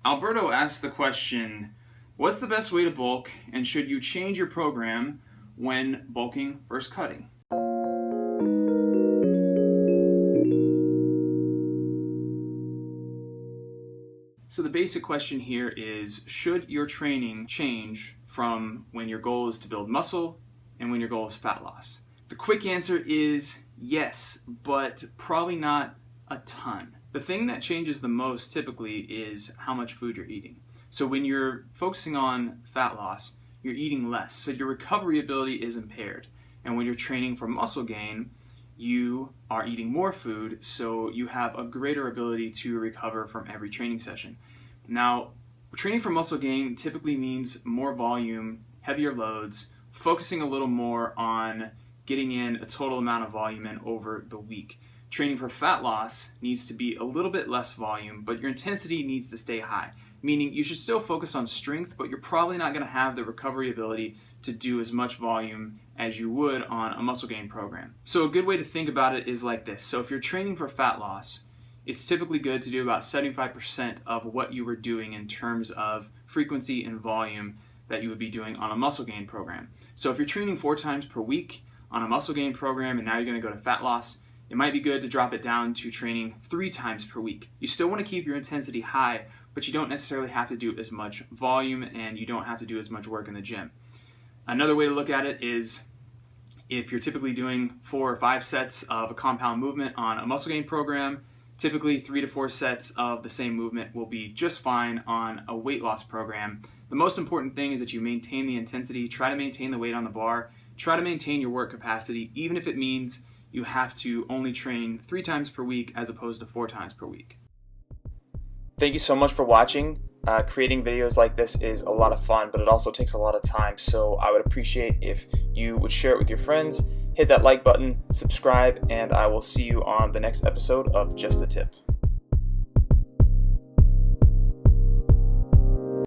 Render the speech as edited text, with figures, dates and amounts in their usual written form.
Alberto asked the question, what's the best way to bulk, and should you change your program when bulking versus cutting? So the basic question here is, should your training change from when your goal is to build muscle and when your goal is fat loss? The quick answer is yes, but probably not a ton. The thing that changes the most typically is how much food you're eating. So when you're focusing on fat loss, you're eating less, so your recovery ability is impaired. And when you're training for muscle gain, you are eating more food, so you have a greater ability to recover from every training session. Now, training for muscle gain typically means more volume, heavier loads, focusing a little more on getting in a total amount of volume in over the week. Training for fat loss needs to be a little bit less volume, but your intensity needs to stay high, meaning you should still focus on strength, but you're probably not going to have the recovery ability to do as much volume as you would on a muscle gain program. So a good way to think about it is like this. So if you're training for fat loss, it's typically good to do about 75% of what you were doing in terms of frequency and volume that you would be doing on a muscle gain program. So if you're training 4 times per week on a muscle gain program and now you're going to go to fat loss, it might be good to drop it down to training 3 times per week. You still want to keep your intensity high, but you don't necessarily have to do as much volume and you don't have to do as much work in the gym. Another way to look at it is if you're typically doing 4 or 5 sets of a compound movement on a muscle gain program, typically 3 to 4 sets of the same movement will be just fine on a weight loss program. The most important thing is that you maintain the intensity, try to maintain the weight on the bar, try to maintain your work capacity, even if it means you have to only train 3 times per week as opposed to 4 times per week. Thank you so much for watching. Creating videos like this is a lot of fun, but it also takes a lot of time, so I would appreciate if you would share it with your friends, hit that like button, subscribe, and I will see you on the next episode of Just the Tip.